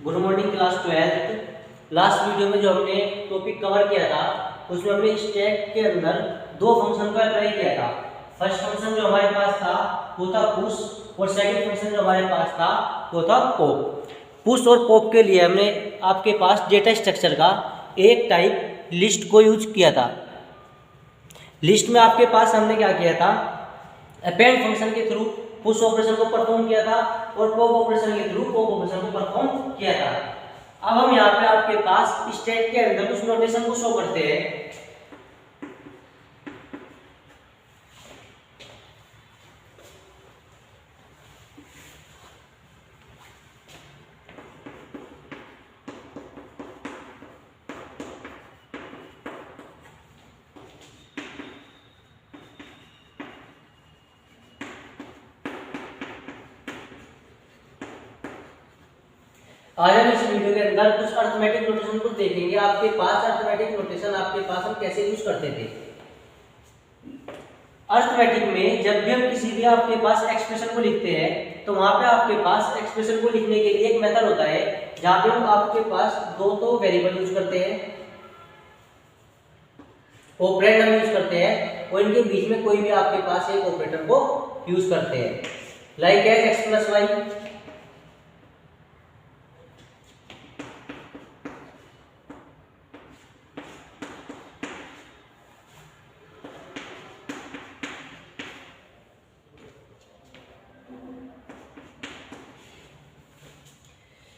Good morning class 12th। Last video में जो हमने टॉपिक कवर किया था उसमें हमने स्टैक के अंदर दो फंक्शन को अप्लाई किया था। फर्स्ट फंक्शन जो हमारे पास था वो था पुश और सेकंड फंक्शन जो हमारे पास था वो था पॉप। पुश और पॉप के लिए हमने आपके पास डेटा स्ट्रक्चर का एक टाइप लिस्ट को यूज किया था। लिस्ट में आपके पास हमने क्या किया था, अपेंड फंक्शन के थ्रू पुश ऑपरेशन को परफॉर्म किया था और पॉप ऑपरेशन के थ्रू पॉप ऑपरेशन को परफॉर्म किया था। अब हम यहाँ पे आपके पास स्टैक के अंदर कुछ नोटेशन को शो करते हैं। आज हम इस वीडियो के अंदर कुछ अर्थमेटिक नोटेशन को देखेंगे। आपके पास अर्थमेटिक नोटेशन आपके पास हम कैसे यूज करते थे। अर्थमेटिक में जब भी हम किसी भी आपके पास एक्सप्रेशन को लिखते हैं तो वहां पे आपके पास एक्सप्रेशन को लिखने के लिए एक मेथड होता है जहां पे हम आपके पास दो तो वेरिएबल यूज करते हैं, ऑपरेंड हम यूज करते हैं और इनके बीच में कोई भी आपके पास एक ऑपरेटर को यूज करते हैं, like as X plus Y.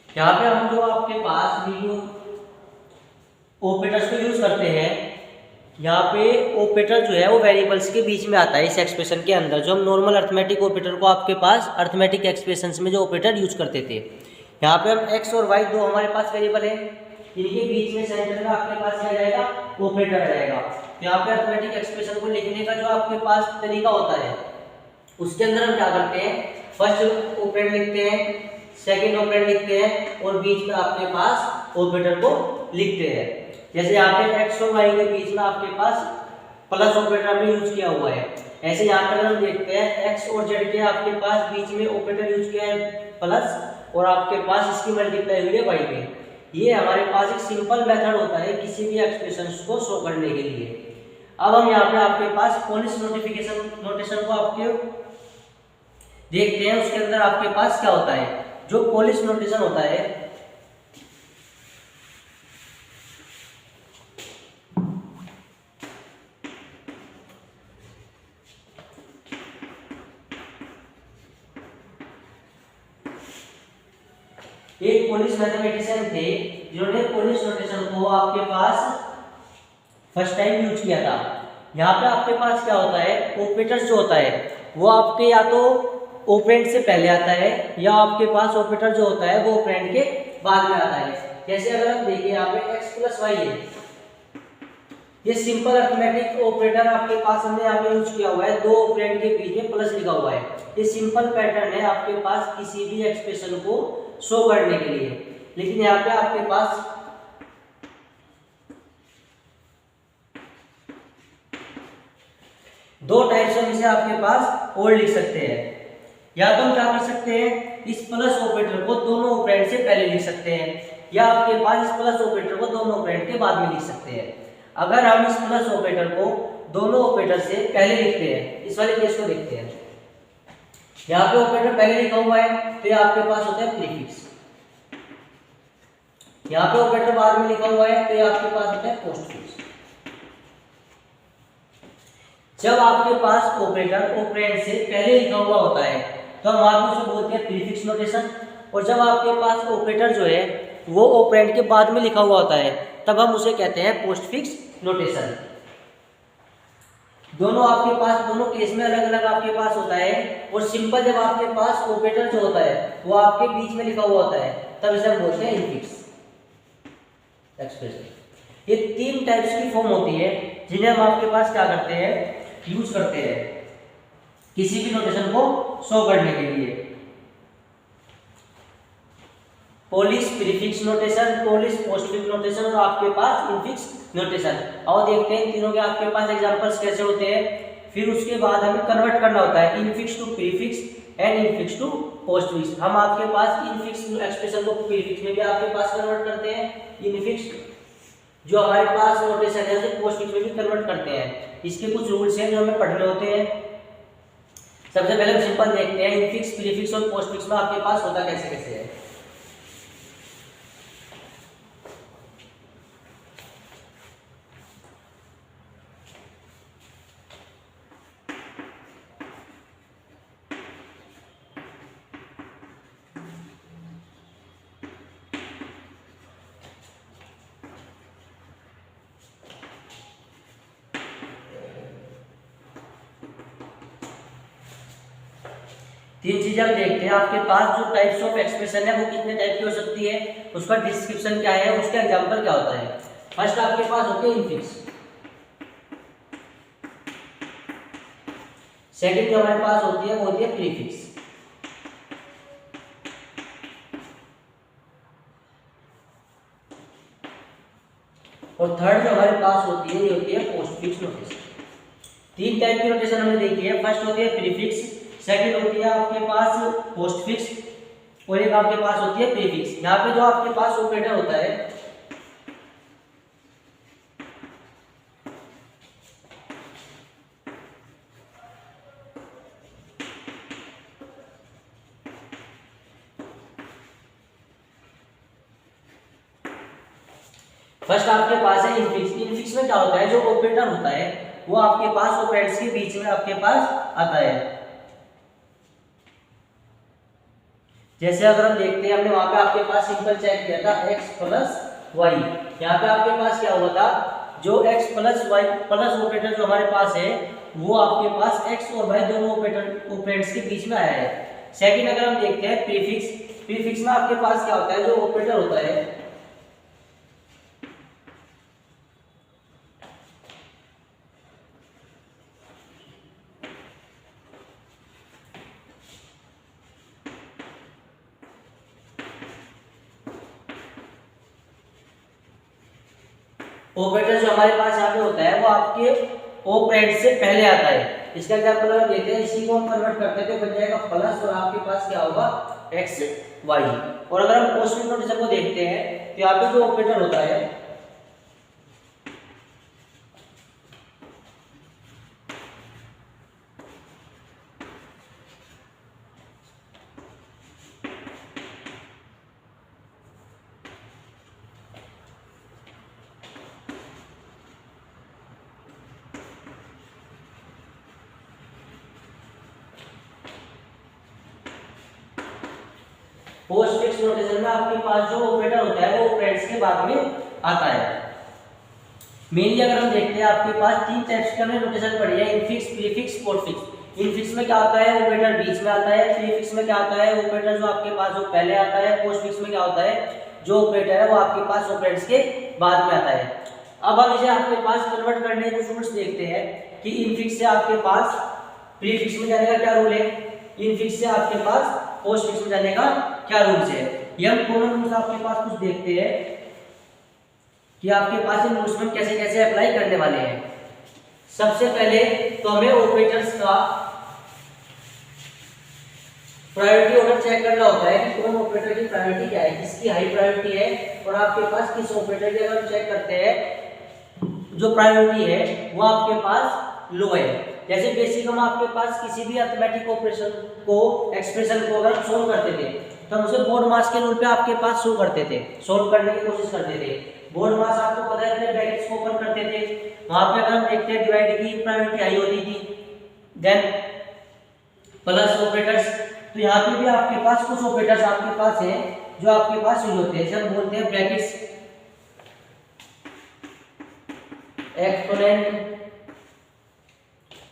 यहाँ पे हम जो आपके पास वीडियो ऑपरेटर्स को यूज करते हैं, यहाँ पे ऑपरेटर जो है वो वेरिएबल्स के बीच में आता है इस एक्सप्रेशन के अंदर। जो हम नॉर्मल अर्थमेटिक ऑपरेटर को आपके पास अर्थमेटिक एक्सप्रेशंस में जो ऑपरेटर यूज करते थे, यहाँ पे हम एक्स और वाई दो हमारे पास वेरिएबल है, इनके बीच में सेंटर में आपके पास क्या जाएगा, ऑपरेटर रहेगा। तो यहाँ पे अर्थमेटिक एक्सप्रेशन को लिखने का जो आपके पास तरीका होता है उसके अंदर हम क्या करते हैं, फर्स्ट ऑपरेंड लिखते हैं, सेकंड ऑपरेंड लिखते हैं और बीच में आपके पास ऑपरेटर को लिखते हैं। जैसे यहाँ पे एक्स और वाई के बीच में आपके पास प्लस ऑपरेटर हमने यूज किया हुआ है। ऐसे यहाँ पर हम देखते हैं एक्स और जेड के आपके पास बीच में ऑपरेटर यूज किया है प्लस और आपके पास इसकी मल्टीप्लाई हुई है वाई पे। ये हमारे पास एक सिंपल मेथड होता है किसी भी एक्सप्रेशन को शो करने के लिए। अब हम यहाँ पे आपके पास पॉलिश नोटेशन को आपके देखते हैं। उसके अंदर आपके पास क्या होता है, जो पॉलिश नोटेशन होता है एक पॉलिश मैथमेटिशियन थे जिन्होंने पॉलिश नोटेशन को आपके पास फर्स्ट टाइम यूज किया था। यहाँ पे आपके पास क्या होता है, ऑपरेटर जो होता है वो आपके या तो ऑपरेंड से पहले आता है या आपके पास ऑपरेटर जो होता है वो ऑपरेंड के बाद में आता है। जैसे अगर हम देखें यहाँ पे x प्लस वाई है, ये सिंपल अर्थमेटिक ऑपरेटर आपके पास हमने यहाँ पे यूज किया हुआ है, दो ऑपरेंड के बीच में प्लस लिखा हुआ है। ये सिंपल पैटर्न है आपके पास किसी भी एक्सप्रेशन को शो करने के लिए। लेकिन यहाँ पे आपके पास दो टाइप्स हम इसे आपके पास और लिख सकते हैं। या तो हम क्या कर सकते हैं, इस प्लस ऑपरेटर को दोनों ऑपरेंड से पहले लिख सकते हैं या आपके पास इस प्लस ऑपरेटर को दोनों ऑपरेंड के बाद में लिख सकते हैं। अगर हम इस प्लस ऑपरेटर को दोनों ऑपरेटर से पहले लिखते हैं, इस वाले केस को देखते हैं, यहाँ पे ऑपरेटर पहले लिखा हुआ है तो ये आपके पास होता है प्रीफिक्स, यहाँ पे ऑपरेटर बाद में लिखा हुआ है तो ये आपके पास होता है पोस्टफिक्स। जब आपके पास ऑपरेटर ऑपरेंड से पहले लिखा हुआ होता है तो हम आपको उसे बोलते हैं प्रीफिक्स नोटेशन, और जब आपके पास ऑपरेटर जो है वो ऑपरेंड के बाद में लिखा हुआ होता है तब हम उसे कहते हैं पोस्टफिक्स नोटेशन। दोनों आपके पास दोनों केस में अलग अलग आपके पास होता है। और सिंपल जब आपके पास ऑपरेटर जो होता है वो आपके बीच में लिखा हुआ होता है तब इसे हम बोलते हैं इनफिक्स एक्सप्रेशन। ये तीन टाइप्स की फॉर्म होती है जिन्हें हम आपके पास क्या करते हैं, यूज करते हैं किसी भी नोटेशन को शो करने के लिए। Polish prefix notation, polish postfix notation और आपके पास इनफिक्स नोटेशन। और देखते हैं तीनों के आपके पास एग्जांपल्स कैसे होते हैं। फिर उसके बाद हमें कन्वर्ट करना होता है infix to prefix and infix to postfix. हम आपके पास इनफिक्स एक्सप्रेशन को प्रीफिक्स में भी आपके पास कन्वर्ट करते हैं, इनफिक्स जो हमारे पास नोटेशन है उसे पोस्टफिक्स में भी कन्वर्ट करते हैं। इसके कुछ रूल्स हैं जो हमें पढ़ने होते हैं। सबसे पहले हम सिंपल देखते हैं इनफिक्स, प्रीफिक्स और पोस्टफिक्स में आपके पास होता कैसे कैसे है। तीन चीजें हम देखते हैं आपके पास जो टाइप्स ऑफ एक्सप्रेशन है वो कितने टाइप की हो सकती है, उसका डिस्क्रिप्शन क्या है, उसका एग्जांपल क्या होता है। फर्स्ट आपके पास होते हैं इनफिक्स, सेकंड जो हमारे पास होती है वो होती है प्रीफिक्स, और थर्ड जो हमारे पास होती है ये होती है पोस्टफिक्स नोटेशन। तीन टाइप की नोटेशन हमने देखी है। फर्स्ट होती है प्रीफिक्स, सेकंड होती है आपके पास पोस्टफिक्स, और एक आपके पास होती है प्रीफिक्स। यहाँ पे जो आपके पास ऑपरेटर होता है फर्स्ट आपके पास है इनफिक्स। इनफिक्स में क्या होता है, जो ऑपरेटर होता है वो आपके पास ऑपरेंड्स के बीच में आपके पास आता है। जैसे अगर हम देखते हैं, हमने वहां पे आपके पास सिंपल चेक किया था x प्लस वाई, यहाँ पे आपके पास क्या हुआ था, जो x plus Y plus operator जो हमारे पास है वो आपके पास x और y दोनों ऑपरेंड्स के बीच में आया है। सेकंड अगर हम देखते हैं प्रीफिक्स, प्रीफिक्स में आपके पास क्या होता है, जो ऑपरेटर होता है ऑपरेटर जो हमारे पास यहाँ पे होता है वो आपके ऑपरेंड से पहले आता है। इसका एग्जांपल अगर देते हैं, इसी को हम कन्वर्ट करते थे, बन जाएगा प्लस और आपके पास क्या होगा एक्स वाई। और अगर हम पोस्टफिक्स नोटेशन को देखते हैं तो यहाँ पे जो ऑपरेटर होता है पोस्टफिक्स नोटेशन में आपके पास जो ऑपरेटर होता है वो ऑपरेंड्स के बाद में आता है। मेनली अगर हम देखते हैं आपके पास तीन टाइप्स का नोटेशन पड़ी है, इनफिक्स, प्रीफिक्स, पोस्टफिक्स। इनफिक्स में क्या होता है, ऑपरेटर बीच में आता है। प्रीफिक्स में क्या होता है, ऑपरेटर जो आपके पास वो पहले आता है। पोस्टफिक्स में क्या होता है, जो ऑपरेटर है वो आपके पास ऑपरेंड्स के बाद में आता है। अब हम इसे आपके पास कन्वर्ट करने के रूल्स देखते हैं कि इनफिक्स से आपके पास प्रीफिक्स में जाने का क्या रूल है, इनफिक्स से आपके पास पोस्टफिक्स में जाने का क्या रूल्स है। ये हम कॉमन रूल्स आपके पास कुछ देखते हैं कि आपके पास इन रूल्स में कैसे कैसे अप्लाई करने वाले हैं। सबसे पहले तो हमें ऑपरेटर्स का प्रायोरिटी ऑर्डर चेक करना होता है कि कौन ऑपरेटर की प्रायोरिटी क्या है, किसकी हाई प्रायोरिटी है और आपके पास किस ऑपरेटर की। अगर हम चेक करते हैं जो प्रायोरिटी है वो आपके पास लो है। जैसे बेसिक हम आपके पास किसी भी अरिथमेटिक ऑपरेशन को एक्सप्रेशन को अगर सोल्व करते थे तो हम उसे बोर्ड मास के रूल पे आपके पास शो करते थे, सोल्व करने की कोशिश करते थे। बोर्ड मास आपको पता है, अपने ब्रैकेट्स को ओपन करते थे, वहां पे अगर हम देखते हैं डिवाइड की प्रायोरिटी हाई होती थी, देन प्लस ऑपरेटर्स। तो यहाँ पे भी आपके पास कुछ ऑपरेटर्स आपके पास हैं जो आपके पास यूज होते हैं, जैसे हम बोलते हैं ब्रैकेट्स, एक्सपोनेंट,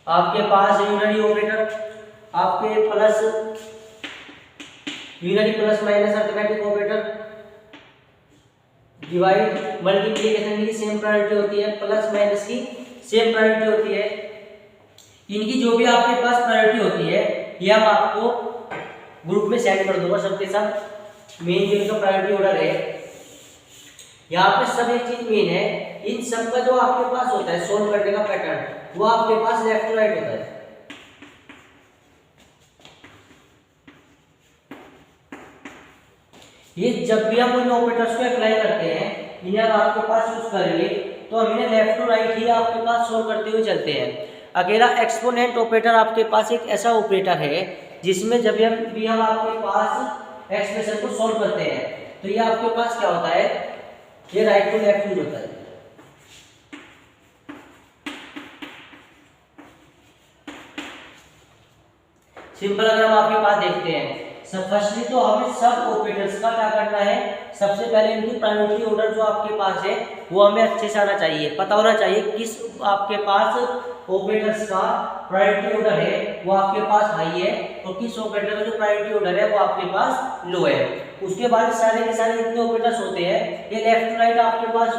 आपके पास यूनरी ऑपरेटर, आपके plus unary plus minus arithmetic operator, divide multiplication की सेम प्रायोरिटी होती है, प्लस माइनस की सेम प्रायोरिटी होती है। इनकी जो भी आपके पास प्रायोरिटी होती है ये हम आपको ग्रुप में सेंड कर दूंगा सबके साथ। मेन जो इनका प्रायोरिटी ऑर्डर है, यहाँ पे सब एक चीज मेन है, इन सब का जो आपके पास होता है सोल्व करने का पैटर्न, वो आपके पास लेफ्ट टू राइट होता है। ये जब भी हम उन ऑपरेटर्स को अप्लाई करते हैं, इन्हें हम आपके पास यूज करेंगे तो हम इन्हें लेफ्ट टू राइट ही आपके पास सोल्व करते हुए चलते हैं। अकेला एक्सपोनेंट ऑपरेटर आपके पास एक ऐसा ऑपरेटर है जिसमें जब भी हम आपके पास एक्सप्रेशन को सोल्व करते हैं तो ये आपके पास क्या होता है, ये राइट टू लेफ्ट यूज होता है। सिंपल अगर हम आपके पास देखते हैं, सब फर्स्टली तो हमें सब ऑपरेटर्स का क्या करना है, सबसे पहले इनकी प्रायोरिटी ऑर्डर जो आपके पास है वो हमें अच्छे से आना चाहिए, पता होना चाहिए किस आपके पास ऑपरेटर्स का प्रायोरिटी ऑर्डर है वो आपके पास हाई है और किस ऑपरेटर का जो प्रायोरिटी ऑर्डर है वो आपके पास लो है। उसके बाद सारे के सारे जितने ऑपरेटर्स होते हैं ये लेफ्ट टू राइट आपके पास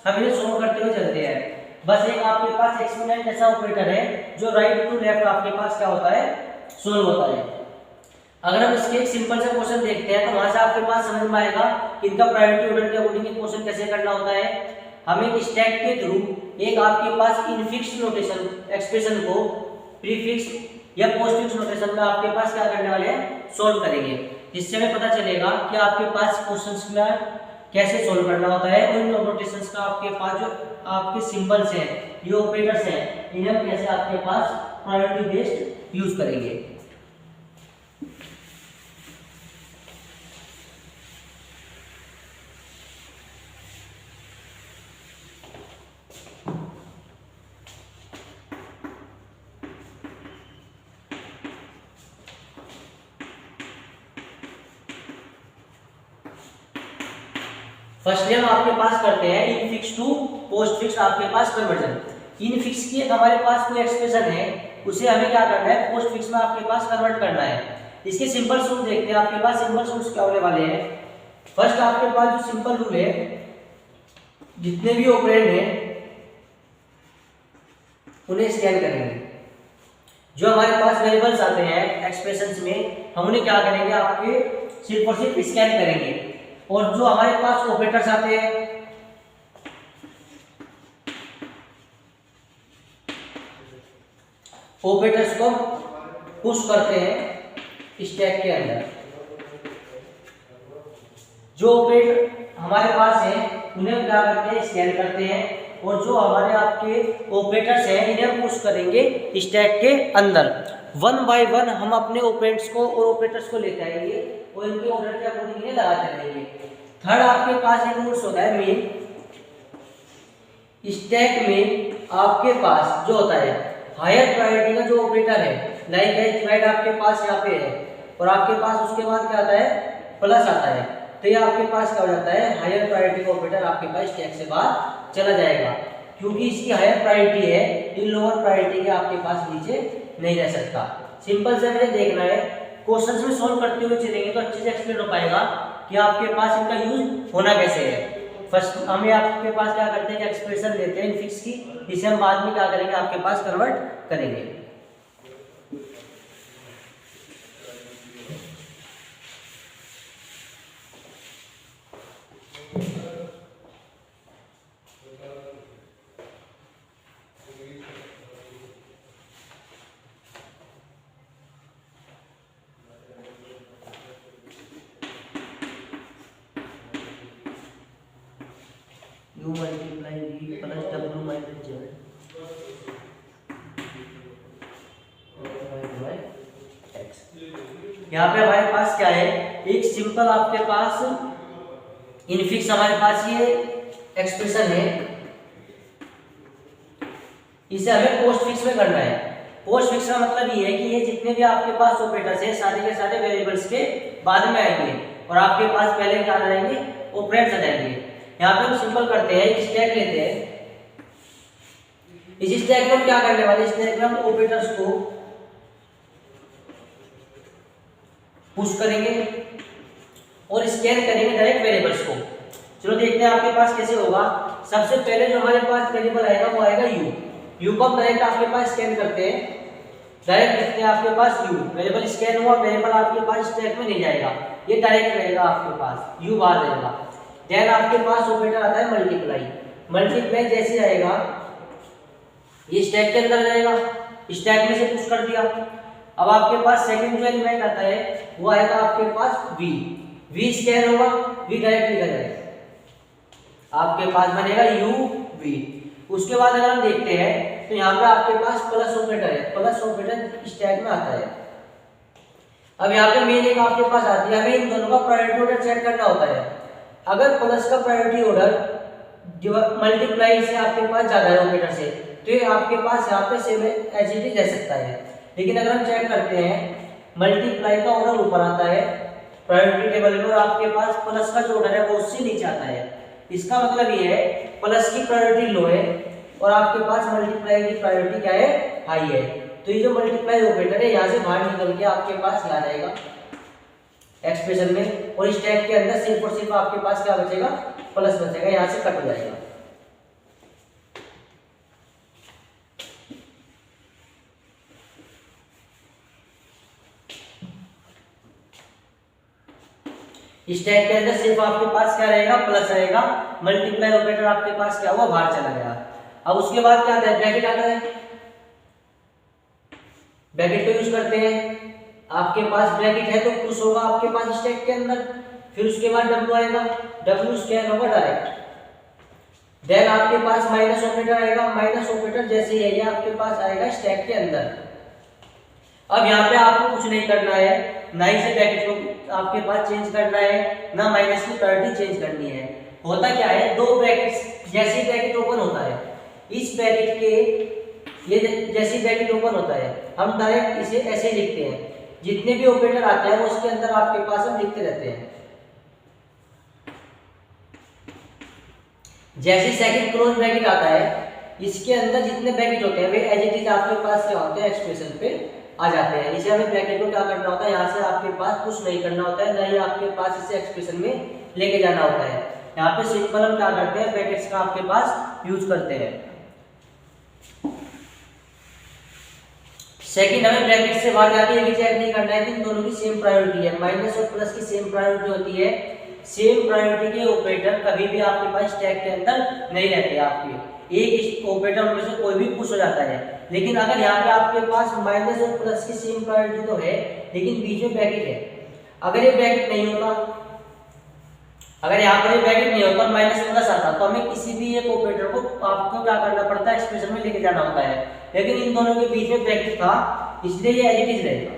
हम इन्हें सोल्व करते हुए चलते हैं। बस एक आपके पास एक्सपोनेंट ऐसा ऑपरेटर है जो राइट टू लेफ्ट आपके पास क्या होता है, सोल्व होता है। अगर हम इसके एक सिंपल से क्वेश्चन देखते हैं तो वहां से आपके पास समझ में आएगा कि इनका प्रायोरिटी ऑर्डर के अकॉर्डिंग क्वेश्चन कैसे करना होता है। हम एक स्टैक के थ्रू एक आपके पास इनफिक्स नोटेशन एक्सप्रेशन को प्रीफिक्स या पोस्टफिक्स नोटेशन में आपके पास क्या करने वाले हैं, सोल्व करेंगे, जिससे हमें पता चलेगा कि आपके पास क्वेश्चंस में कैसे सोल्व करना होता है और इन नोटेशंस का आपके पास जो आपके सिंबल्स हैं, ये ऑपरेटर्स हैं, इन्हें कैसे आपके पास प्रायोरिटी बेस्ड यूज करेंगे। फर्स्टली हम आपके पास करते हैं इनफिक्स टू पोस्टफिक्स आपके पास कन्वर्जन। इनफिक्स की हमारे पास कोई एक्सप्रेशन है उसे हमें क्या करना है, पोस्टफिक्स में आपके पास कन्वर्ट करना है। इसके सिंपल रूल देखते हैं, आपके पास सिंपल रूल्स क्या होने वाले हैं। फर्स्ट आपके पास जो सिंपल रूल है, जितने भी ऑपरेंड हैं उन्हें स्कैन करेंगे। जो हमारे पास वेरिएबल्स आते हैं एक्सप्रेशंस में, हम उन्हें क्या करेंगे, आपके सिर्फ और सिर्फ स्कैन करेंगे। और जो हमारे पास ऑपरेटर्स आते हैं ऑपरेटर्स को पुश करते हैं स्टैक के अंदर। जो ऑपरेटर हमारे पास है उन्हें क्या करते हैं, स्कैन करते हैं। और जो हमारे आपके ऑपरेटर्स हैं इन्हें पुश करेंगे स्टैक के अंदर। वन बाय वन हम अपने ऑपरेंड्स को और ऑपरेटर्स को लेते आएंगे और इनके ऑर्डर के अकॉर्डिंग इन्हें लगाते रहेंगे। थर्ड आपके पास एक रूल्स होता है मेन, स्टैक में आपके पास जो होता है हायर प्रायोरिटी का जो ऑपरेटर है, लाइक है डिवाइड आपके पास यहाँ पे है और आपके पास उसके बाद क्या आता है, प्लस आता है, तो ये आपके पास क्या हो जाता है, हायर प्रायोरिटी का ऑपरेटर आपके पास स्टैक से बाहर चला जाएगा। क्योंकि इसकी हायर प्रायोरिटी है, इन लोअर प्रायोरिटी के आपके पास नीचे नहीं रह सकता। सिंपल से हमें देखना है, क्वेश्चंस में सोल्व करते हुए चलेंगे तो अच्छे से एक्सप्लेन हो पाएगा कि आपके पास इनका यूज होना कैसे है। फर्स्ट हमें आपके पास क्या करते हैं कि एक्सप्रेशन लेते हैं इनफिक्स की, इसे हम बाद में क्या करेंगे, आपके पास कन्वर्ट करेंगे। u multiply v plus w minus z यहाँ पे हमारे पास क्या है, एक सिंपल आपके पास इनफिक्स हमारे पास ये एक्सप्रेशन है, इसे हमें पोस्टफिक्स में करना है। पोस्टफिक्स का मतलब ये है कि ये जितने भी आपके पास ऑपरेटर्स हैं सारे के सारे वेरिएबल्स के बाद में आएंगे और आपके पास पहले क्या आ जाएंगे, ऑपरेंड्स आ जाएंगे। यहाँ पे हम सिंपल करते हैं, एक स्टैक लेते हैं। इस स्टैक में हम क्या करने वाले, स्टैक में हम ऑपरेटर्स को पुश करेंगे और स्कैन करेंगे डायरेक्ट वेरिएबल्स को। चलो देखते हैं आपके पास कैसे होगा। सबसे पहले जो हमारे पास वेरिएबल आएगा वो आएगा यू को हम डायरेक्ट आपके पास स्कैन करते हैं, डायरेक्ट लिखते हैं आपके पास यू, वेरिएबल स्कैन हुआ, वेरिएबल आपके पास स्टैक में नहीं जाएगा, ये डायरेक्ट रहेगा आपके पास, यू बाहर रहेगा। देन आपके पास ऑपरेटर आता है मल्टीप्लाई, मल्टीप्लाई जैसे आएगा ये स्टैक के अंदर जाएगा, स्टैक में से पुश कर दिया। अब आपके पास सेकंड जो एलिमेंट आता है वो आएगा आपके पास वी, वी स्कैन होगा, वी डायरेक्ट लिखा जाएगा, आपके पास बनेगा यू वी। उसके बाद अगर हम देखते हैं तो यहाँ पे आपके पास प्लस ऑपरेटर है, प्लस ऑपरेटर स्टैक में आता है। अब यहाँ पे मेन एक आपके पास आती है, हमें इन दोनों का प्रायोरिटी ऑर्डर चेक करना होता है। अगर प्लस का प्रायोरिटी ऑर्डर मल्टीप्लाई से आपके पास ज्यादा है ऑपरेटर से, तो ये आपके पास यहाँ पे सेम एज इट इज रह सकता है। लेकिन अगर हम चेक करते हैं मल्टीप्लाई का ऑर्डर ऊपर आता है प्रायोरिटी टेबल में, और आपके पास प्लस का जो ऑर्डर है वो उससे नीचे आता है। इसका मतलब ये है प्लस की प्रायोरिटी लो है और आपके पास मल्टीप्लाई की प्रायोरिटी क्या है, हाई है। तो ये जो मल्टीप्लाई ऑपरेटर है यहाँ से बाहर निकल के आपके पास आ जाएगा एक्सप्रेशन में, और स्टैक के अंदर सिर्फ और सिर्फ आपके पास क्या बचेगा, प्लस बचेगा, यहाँ से कट हो जाएगा। स्टैक के अंदर सिर्फ आपके पास क्या रहेगा, प्लस रहेगा, मल्टीप्लाई ऑपरेटर आपके पास क्या हुआ, बाहर चला गया। अब उसके बाद क्या आता है, ब्रैकेट आता है, ब्रैकेट को यूज करते हैं। आपके पास ब्रैकेट है तो पुश होगा आपके पास स्टैक के अंदर, फिर उसके बाद डब्ल्यू आएगा, डब्ल्यू स्कैन होगा डायरेक्ट। देन आपके पास माइनस ऑपरेटर आएगा, माइनस ऑपरेटर जैसे ही है आपके पास आएगा स्टैक के अंदर। अब यहाँ पे आपको कुछ नहीं करना है, ना ही से ब्रैकेट को आपके पास चेंज करना है, ना माइनस की प्रायोरिटी चेंज करनी है। होता क्या है, दो ब्रैकेट्स जैसे ब्रैकेट ओपन होता है, इस ब्रैकेट के ये जैसे ब्रैकेट ओपन होता है हम डायरेक्ट इसे ऐसे लिखते हैं, जितने भी ऑपरेटर आते हैं उसके अंदर आपके पास हम लिखते रहते हैं। जैसे सेकंड क्लोज ब्रैकेट आता है इसके अंदर जितने ब्रैकेट होते हैं वे एज इट इज आपके पास क्या होते हैं, एक्सप्रेशन पे आ जाते हैं। इसे हमें ब्रैकेट को क्या करना होता है, यहाँ से आपके पास कुछ नहीं करना होता है, ना ही आपके पास इसे एक्सप्रेशन में लेके जाना होता है। यहाँ पे सिंपल हम क्या करते हैं, ब्रैकेट्स का आपके पास यूज करते हैं। सेकंड हमें ब्रैकेट से बाहर जाके ये भी चेक नहीं करना है कि इन दोनों की सेम प्रायोरिटी है, माइनस और प्लस की सेम प्रायोरिटी होती है। सेम प्रायोरिटी के ऑपरेटर कभी भी आपके पास स्टैक के अंदर नहीं रहते, आपके एक ऑपरेटर में से कोई भी पुश हो जाता है। लेकिन अगर यहाँ पे आपके पास माइनस और प्लस की सेम प्रायोरिटी तो है लेकिन बीच में ब्रैकेट है, अगर ये ब्रैकेट नहीं होता, अगर यहाँ पर ये ब्रैकेट नहीं होता माइनस प्लस आता तो हमें किसी भी एक ऑपरेटर को आपको क्या करना पड़ता है, एक्सप्रेशन में लेके जाना होता है। लेकिन इन दोनों के बीच में ब्रैकेट था इसलिए ये एज इट इज रहेगा,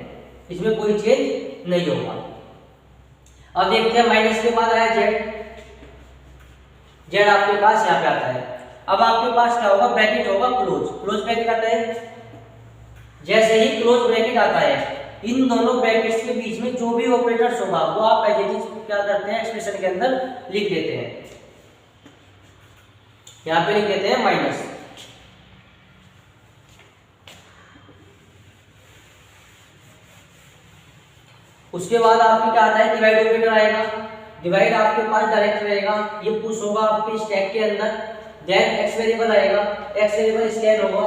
इसमें कोई चेंज नहीं होगा। अब देखते हैं माइनस के बाद आया जेड, जेड आपके पास यहाँ पे आता है। अब आपके पास क्या होगा, ब्रैकेट होगा क्लोज, क्लोज ब्रैकेट आता है। जैसे ही क्लोज ब्रैकेट आता है इन दोनों ब्रैकेट्स के बीच में जो भी ऑपरेटर्स होगा वो आप एज इट इज क्या करते हैं, एक्सप्रेशन के अंदर लिख देते हैं। यहाँ पे लिख देते हैं माइनस। उसके बाद आपके क्या आता है, डिवाइड ऑपरेटर आएगा। डिवाइड आपके पास डायरेक्ट रहेगा, ये पुश होगा आपके स्टैक के अंदर। देन एक्स वेरिएबल आएगा, एक्स वेरिएबल स्कैन होगा।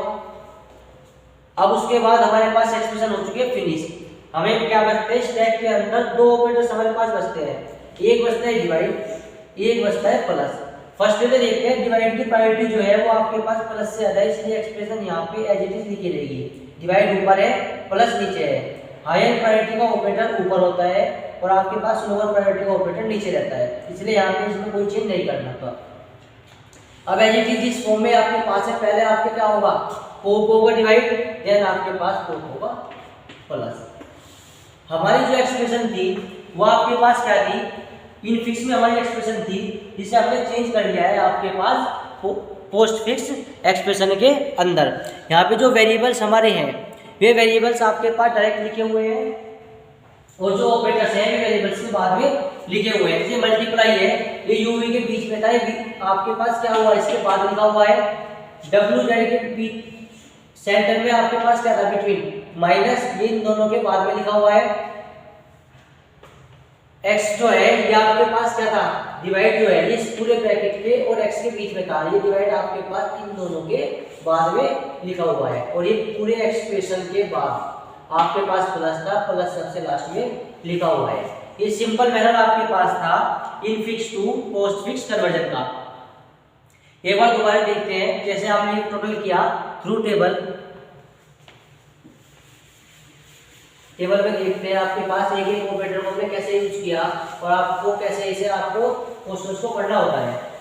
अब उसके बाद हमारे पास एक्सप्रेशन हो चुकी है फिनिश। हमें क्या बचते हैं, स्टैक के अंदर दो ऑपरेटर्स हमारे पास बचते हैं, एक बचता है डिवाइड, एक बचता है प्लस। फर्स्ट में देखते हैं डिवाइड की प्रायोरिटी जो है वो आपके पास प्लस से ज्यादा है, इसलिए एक्सप्रेशन यहाँ पे एज इट इज लिखी रहेगी। डिवाइड ऊपर है, प्लस नीचे है। हायर प्रायोरिटी का ऑपरेटर ऊपर होता है और आपके पास लोअर प्रायोरिटी का ऑपरेटर नीचे रहता है, इसलिए यहाँ पे इसमें कोई चेंज नहीं करना था। अब एज इट इज इस फॉर्म में आपके पास है, पहले आपके क्या होगा, पोप होगा डिवाइड, देन आपके पास पोप होगा प्लस। हमारी जो एक्सप्रेशन थी वो आपके पास क्या थी, इन फिक्स में हमारी एक्सप्रेशन थी, जिसे हमने चेंज कर लिया है आपके पास पोस्ट फिक्स एक्सप्रेशन के अंदर। यहाँ पे जो वेरिएबल्स हमारे हैं वे वेरिएबल्स आपके पास डायरेक्ट लिखे हुए हैं और जो ऑपरेटर्स हैं वे वेरिएबल्स के बाद में लिखे हुए हैं। जैसे मल्टीप्लाई है, ये यूवी के बीच में था, आपके पास क्या हुआ, इसके बाद लिखा हुआ है डब्ल्यू जेड के बीच सेंटर में आपके पास क्या था, बिटवीन माइनस, ये इन दोनों के बाद में लिखा हुआ है। एक्स जो है ये आपके पास क्या था, डिवाइड जो है ये इस पूरे ब्रैकेट के और एक्स के बीच में था, ये डिवाइड आपके पास इन दोनों के बाद में लिखा हुआ है। और ये पूरे एक्सप्रेशन के बाद आपके पास प्लस था, प्लस सबसे लास्ट में लिखा हुआ है। ये सिंपल मेथड आपके पास था infix to postfix conversion का। एक बार दोबारा देखते हैं, जैसे आपने टोटल किया थ्रू टेबल में देखते हैं आपके पास एक एक ऑपरेटर को हमने कैसे यूज किया और आपको कैसे इसे आपको क्वेश्चंस को पढ़ना होता है।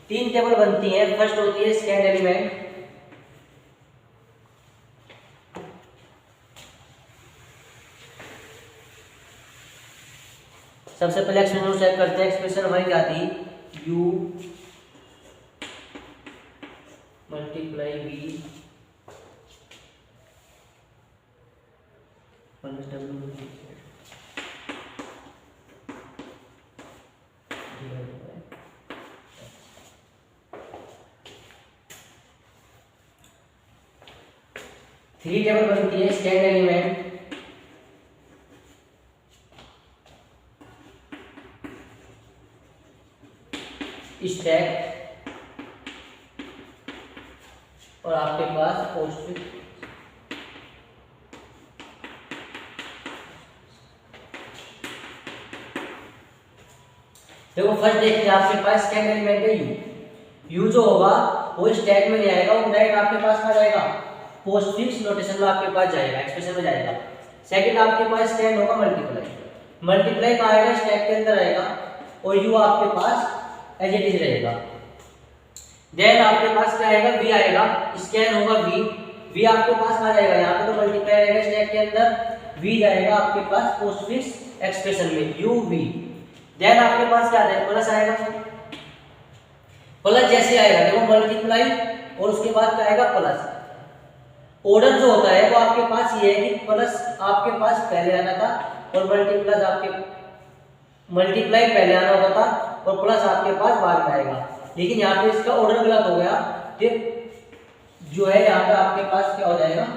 3 टेबल बनती हैं। फर्स्ट होती है स्कैन एलिमेंट, सबसे पहले एक्सप्रेशन चेक करते हैं। एक्सप्रेशन हमारी क्या थी, u multiply v three table बनती है स्कैन एलिमेंट, स्टैक और आपके पास पोस्टफिक्स। देखो फर्स्ट देखते हैं आपके पास स्कैन एलिमेंट है यू जो होगा वो स्टैक में नहीं आएगा, वो डायरेक्ट आपके पास कहाँ जाएगा, पोस्टफिक्स नोटेशन में आपके पास जाएगा, एक्सप्रेशन में जाएगा। सेकंड आपके पास स्कैन होगा मल्टीप्लाई कहाँ आएगा, स्टैक के अंदर आएगा और यू आपके पास एज इट इज रहेगा। देन आपके पास क्या आएगा, वी आएगा, स्कैन होगा वी आपके पास कहाँ जाएगा, यहाँ पे तो मल्टीप्लाई आएगा स्टैक के अंदर, वी जाएगा आपके पास पोस्टफिक्स एक्सप्रेशन में यू वी। देन आपके पास क्या आएगा, प्लस आएगा, प्लस जैसे आएगा देखो मल्टीप्लाई और उसके बाद क्या आएगा प्लस। ऑर्डर जो होता है वो आपके पास ये है कि प्लस आपके पास पहले आना था और मल्टीप्लाई पहले आना होता था और प्लस आपके पास बाद में आएगा। लेकिन यहाँ पे इसका ऑर्डर गलत हो गया, जो है यहाँ पे आपके पास क्या हो जाएगा,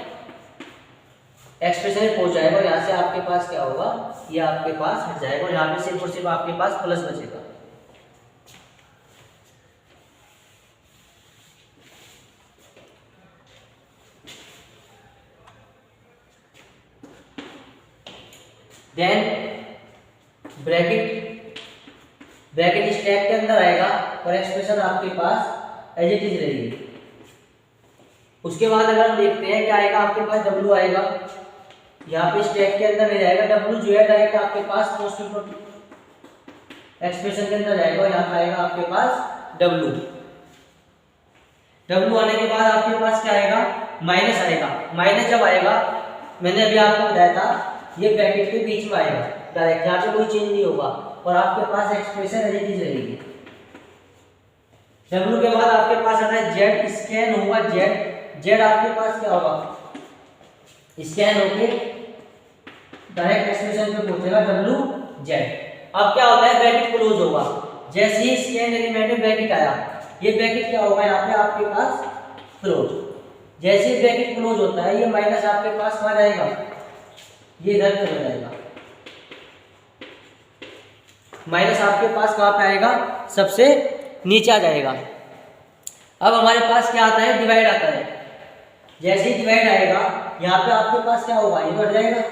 एक्सप्रेशन में पहुंच जाएगा और यहाँ से आपके पास क्या होगा, ये आपके पास हट जाएगा और यहाँ पे सिर्फ और सिर्फ आपके पास प्लस बचेगा। देन ब्रैकेट स्टैक के अंदर आएगा और एक्सप्रेशन आपके पास एज इट इज रहेगी। उसके बाद अगर हम देखते हैं क्या आएगा, आपके पास W आएगा, यहाँ पे स्टैक के अंदर नहीं जाएगा, W जो है डायरेक्ट आपके पास पोस्टफिक्स एक्सप्रेशन के अंदर जाएगा और यहाँ पे आएगा आपके पास W आने के बाद आपके पास क्या आएगा, माइनस आएगा। माइनस जब आएगा, मैंने अभी आपको बताया था, ये ब्रैकेट के बीच में आएगा डायरेक्ट, यहाँ पे कोई चेंज नहीं होगा और आपके पास एक्सप्रेशन एज इट इज रहेगी। W के बाद आपके पास आता है Z, स्कैन होगा Z आपके पास क्या होगा, स्कैन होके डायरेक्ट एक्सप्रेशन पे पहुंचेगा WZ। अब क्या होता है, ब्रैकेट क्लोज होगा, जैसे ही स्कैन एलिमेंट में ब्रैकेट आया, ये ब्रैकेट क्या होगा यहाँ पे आपके पास क्लोज। जैसे ही ब्रैकेट क्लोज होता है, ये माइनस आपके पास कहाँ जाएगा, ये इधर चला जाएगा। माइनस आपके पास कहाँ पे आएगा, सबसे नीचे आ जाएगा। अब हमारे पास क्या आता है, डिवाइड आता है। जैसे ही डिवाइड आएगा, यहाँ पे आपके पास क्या होगा, ये बढ़ जाएगा।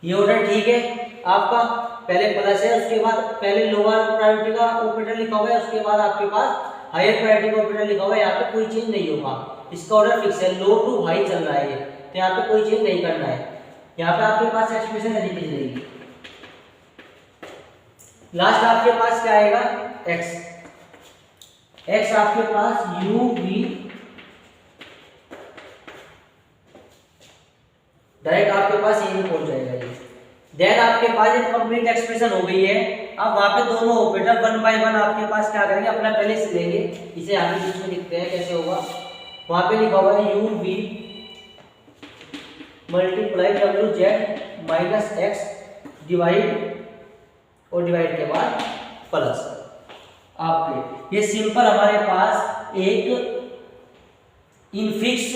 ये ऑर्डर ठीक है आपका, पहले प्लस है, उसके बाद पहले लोअर प्रायोरिटी का ऑपरेटर लिखा हुआ है, उसके बाद आपके पास हायर प्रायोरिटी का ऑपरेटर लिखा हुआ है। यहाँ पे कोई चेंज नहीं होगा, इसका ऑर्डर फिक्स है, लो टू हाई चल रहा है ये, तो यहाँ पे कोई चेंज नहीं करना है। यहाँ पे आपके पास एक्सप्रेशन एज इट इज रहेगी। लास्ट आपके पास क्या आएगा, x आपके पास u v डायरेक्ट आपके पास ये पहुंच जाएगा ये। देन आपके पास एक कंप्लीट एक्सप्रेशन हो गई है। अब वहां पे दोनों ऑपरेटर वन बाय वन आपके पास क्या करेंगे, अपना पहले से लेंगे, इसे आगे बीच में लिखते हैं कैसे होगा। वहां पे लिखा हुआ है u v multiply WZ minus x divide और डिवाइड के बाद प्लस। आपके ये सिंपल हमारे पास एक इनफिक्स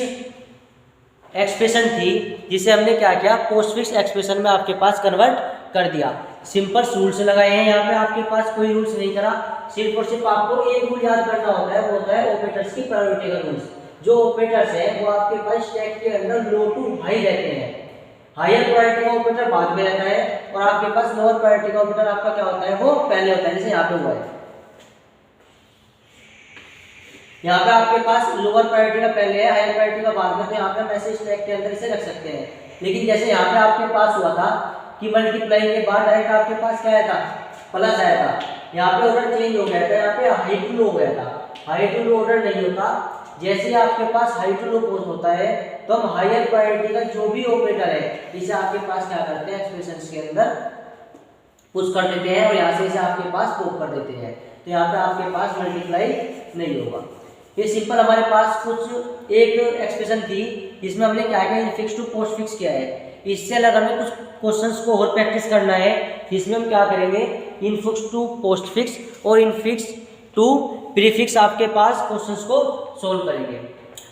एक्सप्रेशन थी, जिसे हमने क्या किया, पोस्टफिक्स एक्सप्रेशन में आपके पास कन्वर्ट कर दिया। सिंपल रूल्स लगाए हैं यहाँ पे, आपके पास कोई रूल्स नहीं करा, सिर्फ और सिर्फ आपको एक रूल याद करना होता है, वो होता है ऑपरेटर्स की प्रायोरिटी का रूल्स। जो ऑपरेटर्स है वो आपके पास स्टैक के अंदर लो टू हाई रहते हैं, हायर प्रायोरिटी का ऑपरेटर बाद में रहता है और आपके पास लोअर प्रायोरिटी का ऑपरेटर आपका क्या होता है, वो पहले होता है, जैसे यहाँ पे हुआ है। यहाँ पे आपके पास लोअर प्रायोरिटी का पहले है, हायर प्रायोरिटी का बाद में, तो यहाँ पे हम ऐसे स्टैक के अंदर इसे रख सकते हैं। लेकिन जैसे यहाँ पे आपके पास हुआ था कि मल्टीप्लाई के बाद डायरेक्ट आपके पास क्या आया था, प्लस आया था, यहाँ पे ऑर्डर चेंज हो गया था, यहाँ पे हाई टू लो हो गया था। हाई टू लो ऑर्डर नहीं होता, जैसे आपके पास हाई टू लो पोज होता है तो हम हायर प्रायोरिटी का जो भी ऑपरेटर है इसे आपके पास क्या करते हैं, एक्सप्रेशंस के अंदर पुश कर देते हैं और यहाँ से इसे आपके पास पॉप कर देते हैं, तो यहाँ पे आपके पास मल्टीप्लाई नहीं होगा। ये सिंपल हमारे पास कुछ एक एक्सप्रेशन थी, इसमें हमने क्या किया, इनफिक्स टू पोस्ट फिक्स किया है। इससे अलग हमें कुछ क्वेश्चंस को और प्रैक्टिस करना है, जिसमें हम क्या करेंगे, इनफिक्स टू पोस्ट फिक्स और इनफिक्स टू प्रीफिक्स आपके पास क्वेश्चंस को सोल्व करेंगे।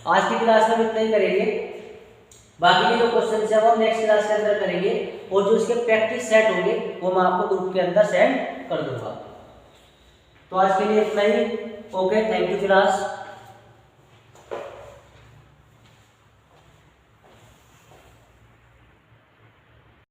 आज की क्लास में हम इतना ही करेंगे, बाकी के जो क्वेश्चन है वो हम नेक्स्ट क्लास के अंदर करेंगे, और जो इसके प्रैक्टिस सेट होंगे वो मैं आपको ग्रुप के अंदर सेंड कर दूंगा। तो आज के लिए इतना ही। Okay, thank you class.